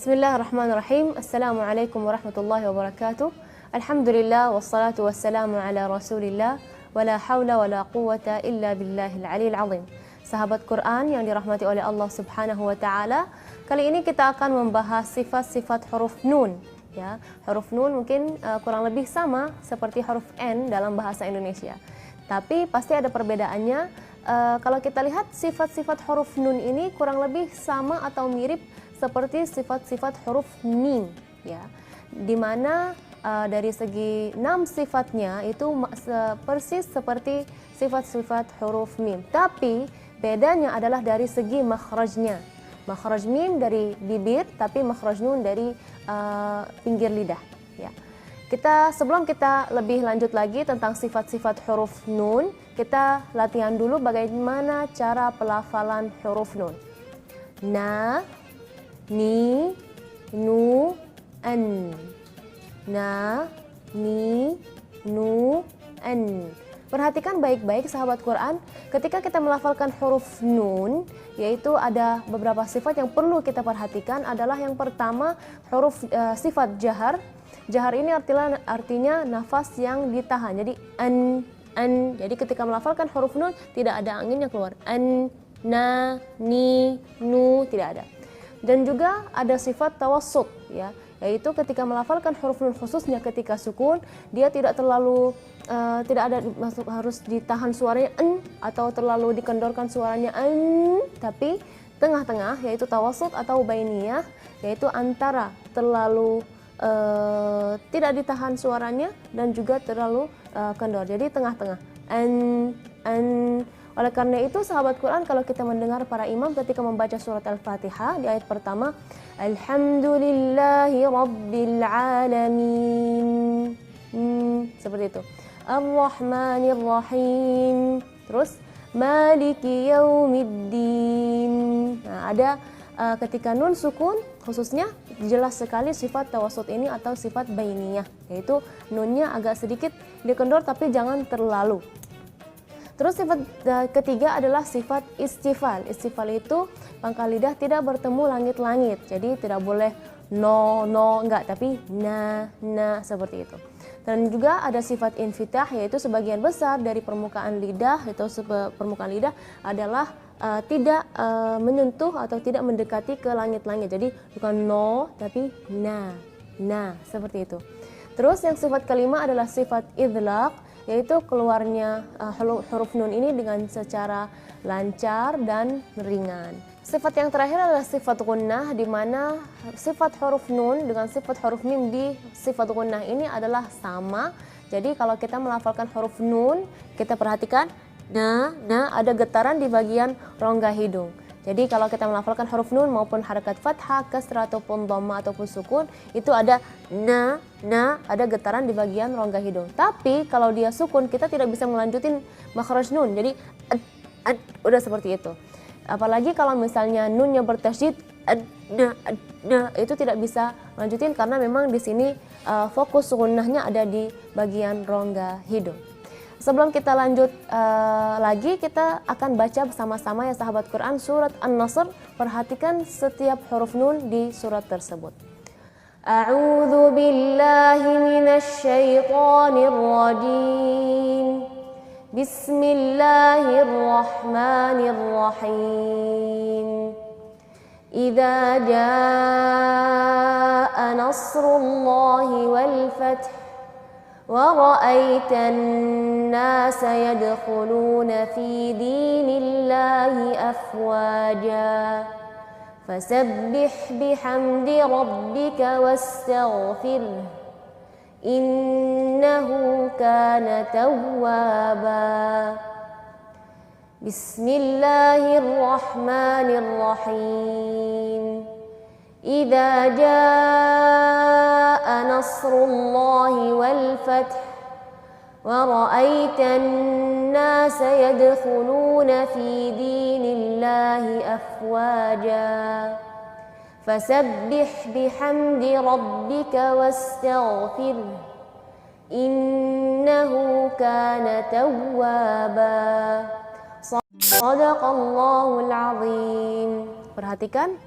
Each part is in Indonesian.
Bismillahirrahmanirrahim. Assalamualaikum warahmatullahi wabarakatuh. Alhamdulillah wassalatu wassalamu ala Rasulillah wala haula wala quwwata illa billahil aliyil azim. Sahabat Quran yang dirahmati oleh Allah Subhanahu wa taala, kali ini kita akan membahas sifat-sifat huruf nun. Ya, huruf nun mungkin kurang lebih sama seperti huruf N dalam bahasa Indonesia. Tapi pasti ada perbedaannya. Kalau kita lihat sifat-sifat huruf nun ini kurang lebih sama atau mirip seperti sifat-sifat huruf mim, ya, dimana dari segi 6 sifatnya itu persis seperti sifat-sifat huruf mim, tapi bedanya adalah dari segi makhrajnya. Makhraj mim dari bibir, tapi makhraj nun dari pinggir lidah, ya. Sebelum kita lebih lanjut lagi tentang sifat-sifat huruf nun, kita latihan dulu bagaimana cara pelafalan huruf nun. Na, ni, nu, an. Na, ni, nu, an. Perhatikan baik-baik sahabat Quran, ketika kita melafalkan huruf nun, yaitu ada beberapa sifat yang perlu kita perhatikan. Adalah yang pertama, huruf sifat jahar. Jahar ini artinya nafas yang ditahan. Jadi an. Jadi ketika melafalkan huruf nun tidak ada angin yang keluar. An, na, ni, nu, tidak ada. Dan juga ada sifat tawassut, ya, yaitu ketika melafalkan huruf nun khususnya ketika sukun, dia tidak terlalu tidak ada harus ditahan suaranya en atau terlalu dikendorkan suaranya an, tapi tengah-tengah, yaitu tawassut atau bainiyah, yaitu antara terlalu tidak ditahan suaranya dan juga terlalu kendor. Jadi tengah-tengah. An. Oleh karena itu sahabat Quran, kalau kita mendengar para imam ketika membaca surat Al-Fatihah di ayat pertama, Alhamdulillahi Rabbil Alamin, seperti itu. Ar-Rahmanir Rahim. Terus Maliki Yaumiddin. Nah, ada ketika nun sukun khususnya jelas sekali sifat tawassut ini atau sifat bainiyah, yaitu nunnya agak sedikit dikendor tapi jangan terlalu. Terus sifat ketiga adalah sifat istifal. Istifal itu pangkal lidah tidak bertemu langit-langit. Jadi tidak boleh no, enggak, tapi na, seperti itu. Dan juga ada sifat infitah, yaitu sebagian besar dari permukaan lidah atau permukaan lidah adalah tidak menyentuh atau tidak mendekati ke langit-langit. Jadi bukan no, tapi na, seperti itu. Terus yang sifat kelima adalah sifat idlaq, yaitu keluarnya huruf nun ini dengan secara lancar dan ringan. Sifat yang terakhir adalah sifat gunnah, di mana sifat huruf nun dengan sifat huruf mim di sifat gunnah ini adalah sama. Jadi kalau kita melafalkan huruf nun, kita perhatikan na, ada getaran di bagian rongga hidung. Jadi kalau kita melafalkan huruf nun maupun harakat fathah, kasrah ataupun dhamma ataupun sukun, itu ada na, ada getaran di bagian rongga hidung. Tapi kalau dia sukun, kita tidak bisa melanjutin makhraj nun. Jadi udah seperti itu. Apalagi kalau misalnya nunnya bertasydid, itu tidak bisa lanjutin karena memang di sini fokus gunnahnya ada di bagian rongga hidung. Sebelum kita lanjut lagi, kita akan baca bersama-sama ya sahabat Quran surat An-Nasr. Perhatikan setiap huruf nun di surat tersebut. A'udzu billahi minasy syaithanir rajim. Bismillahirrahmanirrahim. Idza jaa nasrullahi wal fath وَرَأَيْتَ النَّاسَ يَدْخُلُونَ فِي دِينِ اللَّهِ أَفْوَاجًا فَسَبِّحْ بِحَمْدِ رَبِّكَ وَاسْتَغْفِرْهُ إِنَّهُ كَانَ تَوَّابًا. بسم الله الرحمن الرحيم. إذا جاء نصر الله والفتح ورأيت الناس يدخلون في دين الله أفواجا فسبح بحمد ربك واستغفره إنه كان توابا. Sadaqallahul azim. Perhatikan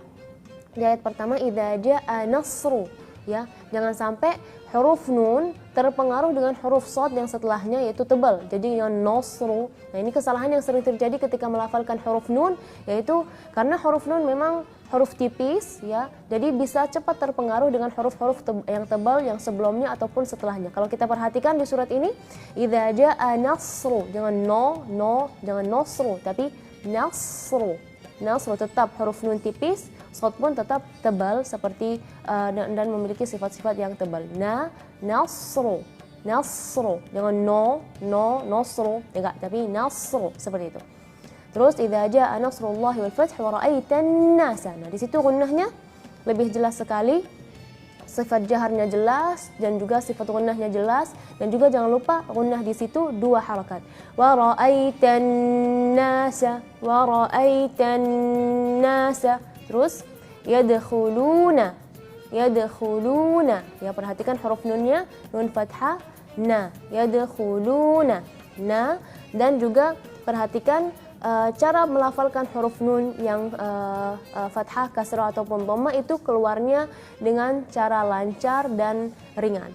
Di ayat pertama idza jaa nasru, ya. Jangan sampai huruf nun terpengaruh dengan huruf shad yang setelahnya yaitu tebal. Jadi yang nasru. Nah, ini kesalahan yang sering terjadi ketika melafalkan huruf nun, yaitu karena huruf nun memang huruf tipis, ya. Jadi bisa cepat terpengaruh dengan huruf-huruf yang tebal yang sebelumnya ataupun setelahnya. Kalau kita perhatikan di surat ini, idza jaa nasru, jangan jangan nasru, tapi nasru. Nasru tetap huruf nun tipis, shad pun tetap tebal seperti dan memiliki sifat-sifat yang tebal. Nasru, nasru, jangan nasru, enggak, tapi nasru seperti itu. Terus idza jaa nasrullahi wal fath wa ra'aitan nasa. Nah, di situ gunnahnya lebih jelas sekali. Sifat jaharnya jelas dan juga sifat gunnahnya jelas, dan juga jangan lupa gunnah di situ 2 harakat. Wa ra'aitan nasa, wa ra'aitan nasa. Terus yadkhuluna, yadkhuluna. Ya, perhatikan huruf nunnya, nun fathah, na, yadkhuluna, na. Dan juga perhatikan cara melafalkan huruf nun yang fathah, kasrah ataupun dhamma itu keluarnya dengan cara lancar dan ringan.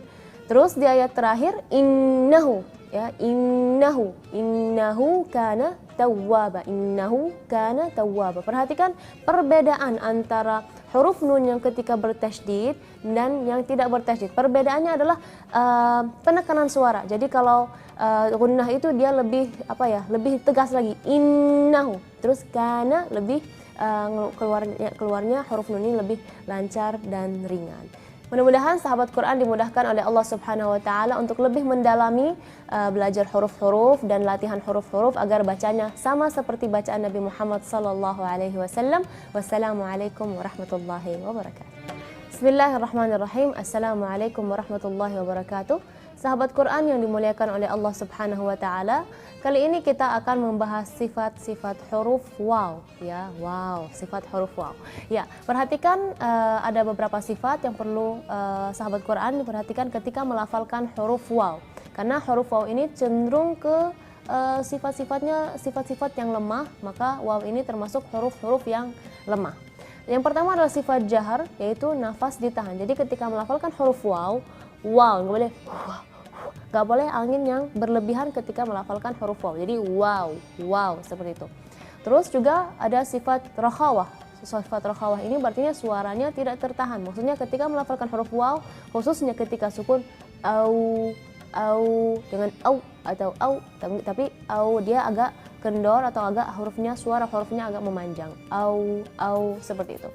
Terus di ayat terakhir innahu, ya, innahu kana tawwaba, innahu kana tawwaba. Perhatikan perbedaan antara huruf nun yang ketika bertasydid dan yang tidak bertasydid. Perbedaannya adalah penekanan suara. Jadi kalau gunnah itu dia lebih lebih tegas lagi, innahu. Terus kana lebih keluarnya huruf nun ini lebih lancar dan ringan. Mudah-mudahan sahabat Quran dimudahkan oleh Allah Subhanahu wa taala untuk lebih mendalami belajar huruf-huruf dan latihan huruf-huruf agar bacanya sama seperti bacaan Nabi Muhammad sallallahu alaihi wasallam. Wassalamualaikum warahmatullahi wabarakatuh. Bismillahirrahmanirrahim. Assalamualaikum warahmatullahi wabarakatuh. Sahabat Quran yang dimuliakan oleh Allah Subhanahu wa taala, kali ini kita akan membahas sifat-sifat huruf waw, ya. Wow, sifat huruf waw. Ya, perhatikan ada beberapa sifat yang perlu sahabat Quran diperhatikan ketika melafalkan huruf waw. Karena huruf waw ini cenderung ke sifat-sifat yang lemah, maka waw ini termasuk huruf-huruf yang lemah. Yang pertama adalah sifat jahar, yaitu nafas ditahan. Jadi ketika melafalkan huruf waw, nggak boleh angin yang berlebihan ketika melafalkan huruf waw. Jadi wow seperti itu. Terus juga ada sifat rakhawah. Sifat rakhawah ini berarti suaranya tidak tertahan. Maksudnya ketika melafalkan huruf waw, khususnya ketika sukun au dengan au atau au, tapi au dia agak kendor atau agak suara hurufnya agak memanjang. Au seperti itu.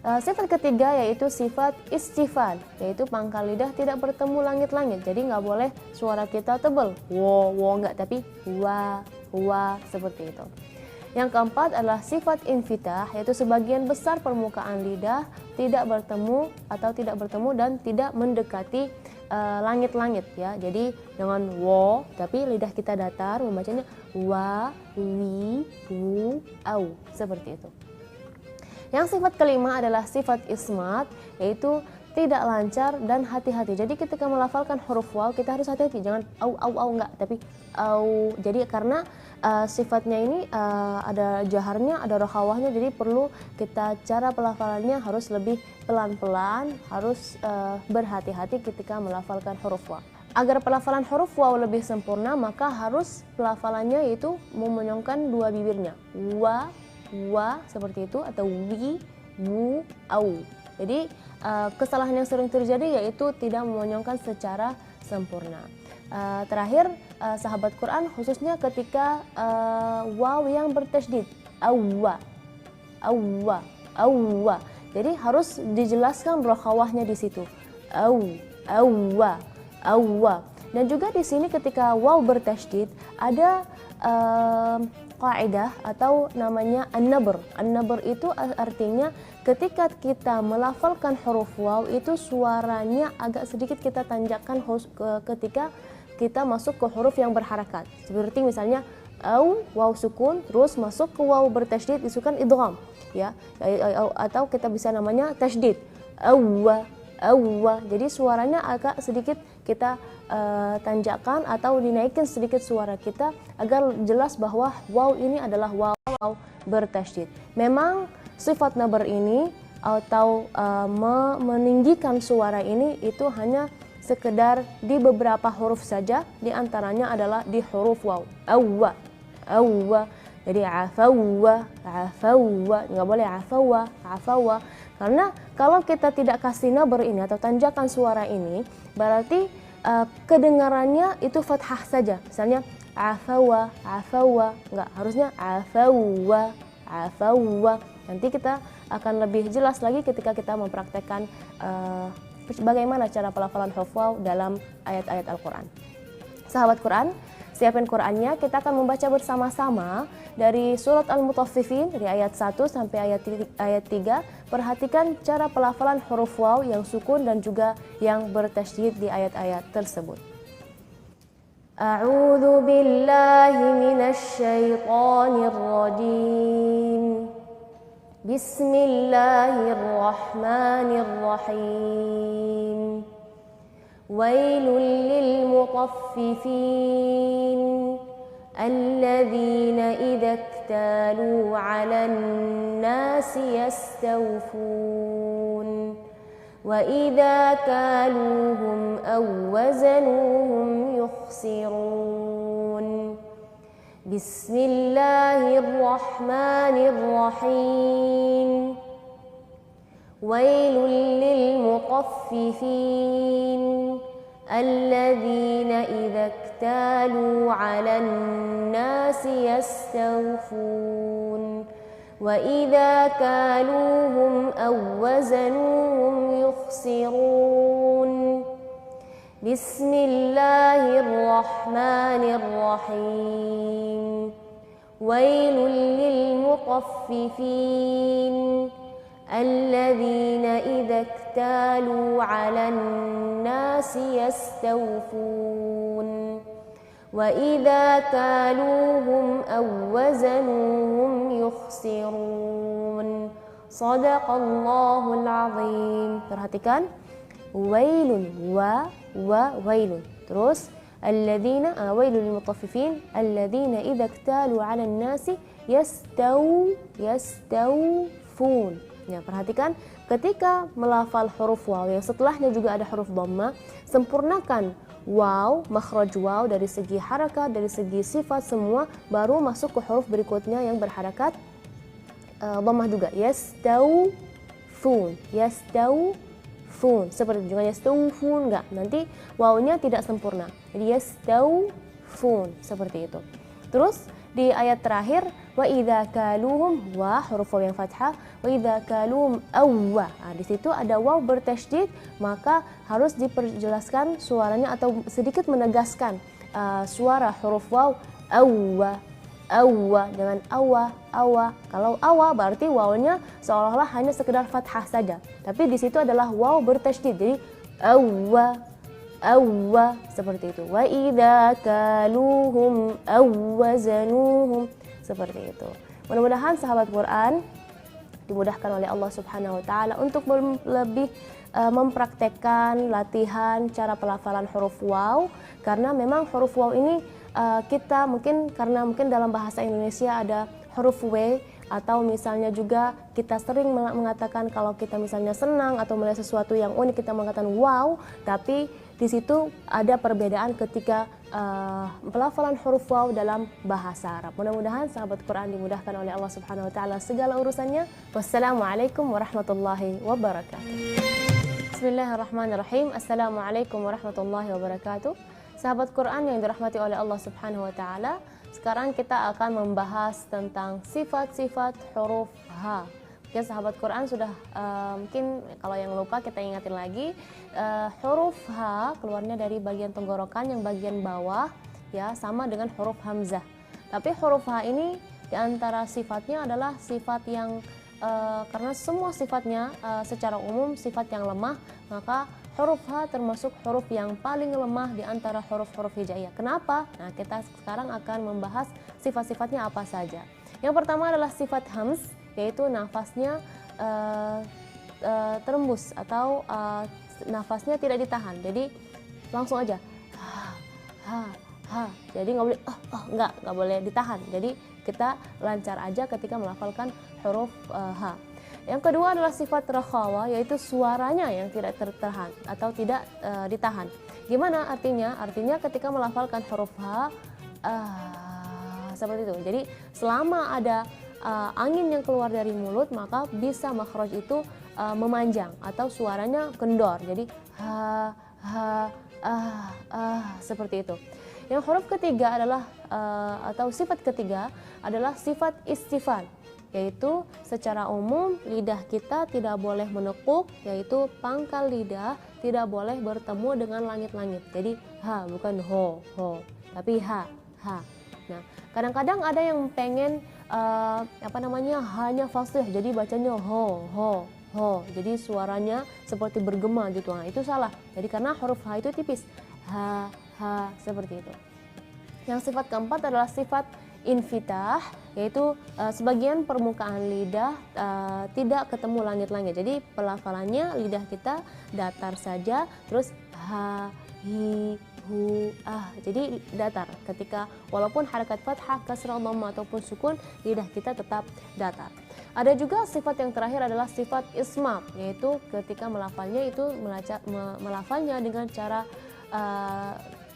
Sifat ketiga yaitu sifat istifal, yaitu pangkal lidah tidak bertemu langit-langit. Jadi nggak boleh suara kita tebal, wo nggak, tapi wa seperti itu. Yang keempat adalah sifat infitah, yaitu sebagian besar permukaan lidah tidak bertemu dan tidak mendekati langit-langit, ya. Jadi dengan wo, tapi lidah kita datar, membacanya wa, wi, wu, au, seperti itu. Yang sifat kelima adalah sifat ismat, yaitu tidak lancar dan hati-hati. Jadi ketika melafalkan huruf waw kita harus hati-hati, jangan au enggak, tapi au. Jadi karena sifatnya ini ada jaharnya, ada rakhawahnya, jadi perlu cara pelafalannya harus lebih pelan-pelan, harus berhati-hati ketika melafalkan huruf waw. Agar pelafalan huruf waw lebih sempurna, maka harus pelafalannya yaitu memonyongkan 2 bibirnya, wa seperti itu, atau wi, wu, au. Jadi kesalahan yang sering terjadi yaitu tidak memonyongkan secara sempurna. Terakhir, sahabat Quran khususnya ketika waw yang bertasydid, awwa. Jadi harus dijelaskan rakhawahnya di situ, awwa. Dan juga di sini ketika waw bertasydid ada kaidah atau namanya an-nabr. An-nabr itu artinya ketika kita melafalkan huruf waw itu suaranya agak sedikit kita tanjakkan ketika kita masuk ke huruf yang berharakat. Seperti misalnya waw sukun terus masuk ke waw bertasydid disukan idgham, ya. Atau kita bisa namanya tasydid. Awwa. Jadi suaranya agak sedikit kita tanjakan atau dinaikin sedikit suara kita agar jelas bahwa waw ini adalah waw bertasydid. Memang sifat nabr ini atau meninggikan suara ini itu hanya sekedar di beberapa huruf saja, di antaranya adalah di huruf waw. Awwa, awwa. Jadi afawwa, afawwa, nggak boleh afawwa, afawwa. Karena kalau kita tidak kasih nabr ini atau tanjakan suara ini, berarti kedengarannya itu fathah saja. Misalnya afawwa, afawwa, nggak, harusnya afawwa, afawwa. Nanti kita akan lebih jelas lagi ketika kita mempraktekkan bagaimana cara pelafalan huruf waw dalam ayat-ayat Al-Quran. Sahabat Quran, siapin Qurannya, kita akan membaca bersama-sama dari surat Al-Mutaffifin dari ayat 1 sampai ayat 3. Perhatikan cara pelafalan huruf waw yang sukun dan juga yang bertasydid di ayat-ayat tersebut. A'udzu billahi minasy syaithanir rajim. Bismillahirrahmanirrahim. Wailul lil mutaffifin alladzina idza iktalu 'alan nasi yastawfun wa idza kaluhum aw wazanuhum yukhsirun. Bismillahirrahmanirrahim. Wailul lil mutaffifin alladzina idza iktalu 'alan nasi yastawfun wa idza kaluhum aw wazanuhum yukhsirun. Bismillahirrahmanirrahim. Wailul lil mutaffifin alladzina idza iktalu 'alan nasi yastawfun wa idza kaluhum aw wazanuhum yukhsirun. Shadaqallahul azim. Perhatikan, wailun, wailun. Terus alladzina, wailul lil mutaffifin alladzina idza iktalu 'alan nasi yastawfun. Ya, perhatikan ketika melafal huruf waw yang setelahnya juga ada huruf dhamma, sempurnakan waw, makhraj waw dari segi harakat, dari segi sifat semua, baru masuk ke huruf berikutnya yang berharakat dhammah juga. Yastawfun, yastawfun. Seperti juga yastawfun, enggak, nanti wawnya tidak sempurna. Jadi yastawfun, seperti itu. Terus di ayat terakhir, wa idza kaluhum, wa huruf waw yang fathah, wa idza kaluhum awwa. Di situ ada waw bertasydid, maka harus diperjelaskan suaranya atau sedikit menegaskan suara huruf waw awwa, awwa dengan awa, awa. Kalau awa berarti wawnya seolah-olah hanya sekedar fathah saja. Tapi di situ adalah waw bertasydid, jadi awwa, awwa, seperti itu. Wa idza kaluhum aw wazanuhum, seperti itu. Mudah-mudahan sahabat Quran dimudahkan oleh Allah Subhanahu wa taala untuk lebih mempraktekkan latihan cara pelafalan huruf waw, karena memang huruf waw ini kita mungkin dalam bahasa Indonesia ada huruf W, atau misalnya juga kita sering mengatakan kalau kita misalnya senang atau melihat sesuatu yang unik kita mengatakan wow, tapi di situ ada perbedaan ketika pelafalan huruf waw dalam bahasa Arab. Mudah-mudahan sahabat Quran dimudahkan oleh Allah Subhanahu wa taala segala urusannya. Wassalamualaikum warahmatullahi wabarakatuh. Bismillahirrahmanirrahim. Assalamualaikum warahmatullahi wabarakatuh. Sahabat Quran yang dirahmati oleh Allah Subhanahu wa taala, sekarang kita akan membahas tentang sifat-sifat huruf H. Mungkin sahabat Quran sudah mungkin kalau yang lupa kita ingatin lagi, huruf H keluarnya dari bagian tenggorokan yang bagian bawah, ya, sama dengan huruf hamzah. Tapi huruf H ini diantara sifatnya adalah sifat yang karena semua sifatnya secara umum sifat yang lemah, maka huruf H termasuk huruf yang paling lemah di antara huruf-huruf hijaiyah. Kenapa? Nah, kita sekarang akan membahas sifat-sifatnya apa saja. Yang pertama adalah sifat hams, yaitu nafasnya terembus atau nafasnya tidak ditahan. Jadi langsung aja ha. Jadi nggak boleh nggak boleh ditahan. Jadi kita lancar aja ketika melafalkan huruf H. Yang kedua adalah sifat rakhawa, yaitu suaranya yang tidak tertahan atau tidak ditahan. Gimana artinya? Artinya ketika melafalkan huruf H seperti itu. Jadi selama ada angin yang keluar dari mulut, maka bisa makhraj itu memanjang atau suaranya kendor. Jadi seperti itu. Yang huruf ketiga adalah atau sifat ketiga adalah sifat istifal, yaitu secara umum lidah kita tidak boleh menekuk, yaitu pangkal lidah tidak boleh bertemu dengan langit-langit. Jadi ha, bukan ho, tapi ha. Nah, kadang-kadang ada yang pengen hanya fasih, jadi bacanya ho. Jadi suaranya seperti bergema gitu. Nah, itu salah. Jadi karena huruf ha itu tipis. Ha, seperti itu. Yang sifat keempat adalah sifat infitah, yaitu sebagian permukaan lidah tidak ketemu langit-langit. Jadi pelafalannya lidah kita datar saja, terus ha, hi, hu, jadi datar. Ketika walaupun harakat fathah, kasrah, dhamma ataupun sukun, lidah kita tetap datar. Ada juga sifat yang terakhir adalah sifat ismam, yaitu ketika melafalnya itu melafalnya dengan cara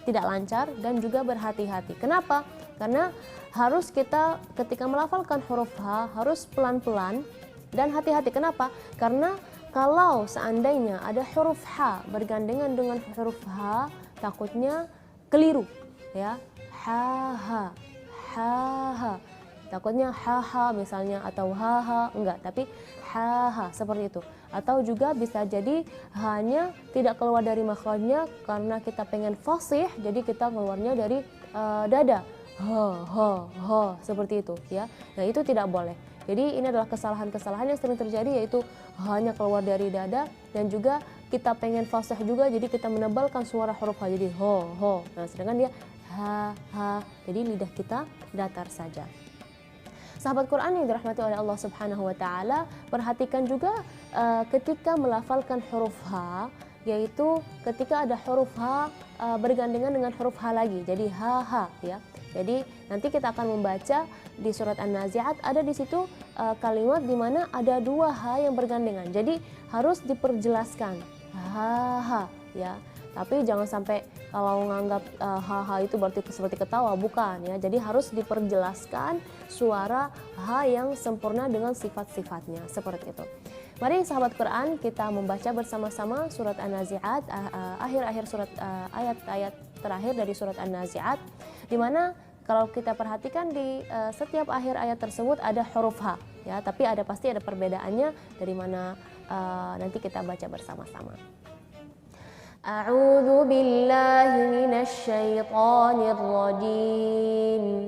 tidak lancar dan juga berhati-hati. Kenapa? Karena harus kita ketika melafalkan huruf H harus pelan-pelan dan hati-hati. Kenapa? Karena kalau seandainya ada huruf H bergandengan dengan huruf H, takutnya keliru, ya. Ha. Takutnya ha misalnya, atau ha enggak, tapi ha seperti itu. Atau juga bisa jadi hanya tidak keluar dari makhrajnya karena kita pengen fasih, jadi kita keluarnya dari dada. Ho seperti itu, ya. Nah, itu tidak boleh. Jadi ini adalah kesalahan-kesalahan yang sering terjadi, yaitu hanya keluar dari dada dan juga kita pengen fasih juga, jadi kita menebalkan suara huruf H jadi ho. Nah, sedangkan dia ha. Jadi lidah kita datar saja. Sahabat Quran yang dirahmati oleh Allah Subhanahu wa taala, perhatikan juga ketika melafalkan huruf H, yaitu ketika ada huruf H bergandengan dengan huruf H lagi. Jadi ha, ya. Jadi nanti kita akan membaca di surat An-Nazi'at, ada di situ kalimat di mana ada dua H yang bergandengan. Jadi harus diperjelaskan. Ha, ya. Tapi jangan sampai kalau menganggap ha itu berarti seperti ketawa, bukan, ya. Jadi harus diperjelaskan suara H yang sempurna dengan sifat-sifatnya, seperti itu. Mari sahabat Quran, kita membaca bersama-sama surat An-Nazi'at, akhir-akhir surat, ayat-ayat terakhir dari surat An-Nazi'at, di mana kalau kita perhatikan di setiap akhir ayat tersebut ada huruf H, ya. Tapi pasti ada perbedaannya dari mana, nanti kita baca bersama-sama. A'udzu billahi minasy syaithanir rajim.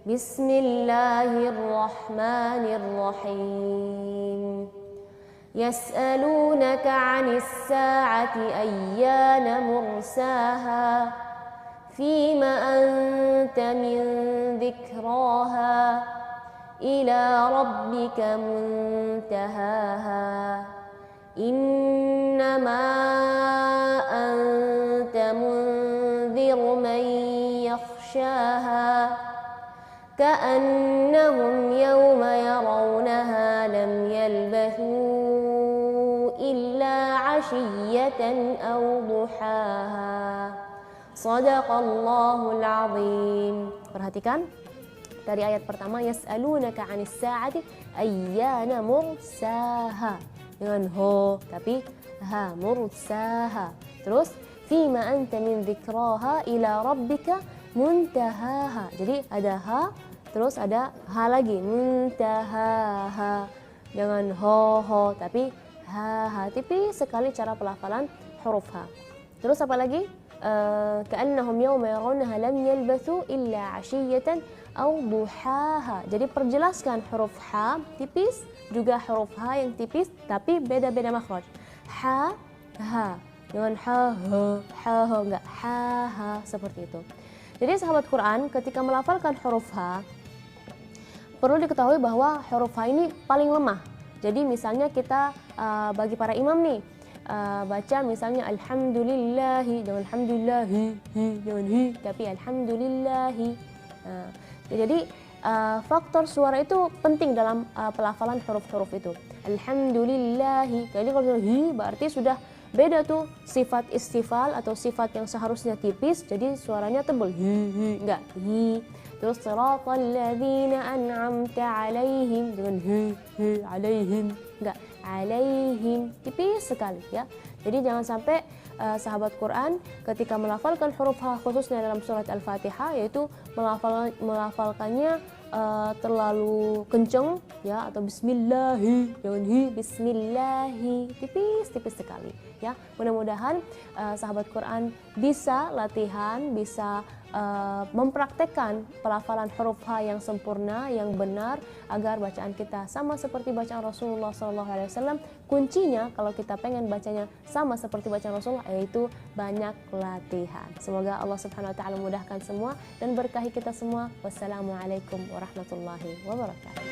Bismillahirrahmanirrahim. Yas'alunaka 'anis sa'ati ayyana mursaha. Fima anta min dzikraha. Ila rabbika muntahaha. Innama anta munzir man yakhshaha ka'annahum yawma yarawnaha lam yalbathu illa 'ashiyatan aw duhaha. Shadaqallahul 'azim. Perhatikan dari ayat pertama, yas'alunaka 'anis sa'ati ayyana mursaha, dengan ho, tapi ha, mursaha. Terus fima anta min dzikraha ila rabbika muntahaha. Jadi ada ha, terus ada ha lagi, muntahaha. Jangan ho, tapi ha. Tipis sekali cara pelafalan huruf ha. Terus apa lagi? Ka'annahum yawma yarawnaha lam yalbathu illa 'ashiyatan aw duhaha. Jadi perjelaskan huruf ha tipis, juga huruf H yang tipis tapi beda-beda makhraj. Ha, dengan ha, enggak ha, seperti itu. Jadi sahabat Quran, ketika melafalkan huruf H perlu diketahui bahwa huruf H ini paling lemah. Jadi misalnya kita bagi para imam nih baca misalnya alhamdulillahi, jangan alhamdulillahi, jangan hi, tapi alhamdulillahi. Jadi faktor suara itu penting dalam pelafalan huruf-huruf itu. alhamdulillahi. Jadi kalau hi berarti sudah beda tuh sifat istifal atau sifat yang seharusnya tipis jadi suaranya tebal hi enggak hi. Terus siratal ladzina an'amta alaihim dengan hi alaihim enggak alaihim tipis sekali ya. Jadi jangan sampai sahabat Quran ketika melafalkan huruf H khususnya dalam surat Al-Fatihah yaitu melafalkannya terlalu kenceng ya atau bismillahi jangan hi bismillahi tipis sekali ya. Mudah-mudahan sahabat Quran bisa latihan bisa mempraktekkan pelafalan huruf H yang sempurna yang benar agar bacaan kita sama seperti bacaan Rasulullah SAW. Kuncinya kalau kita pengen bacanya sama seperti bacaan Rasulullah yaitu banyak latihan. Semoga Allah Subhanahu wa taala mudahkan semua dan berkahi kita semua. Wassalamualaikum warahmatullahi wabarakatuh.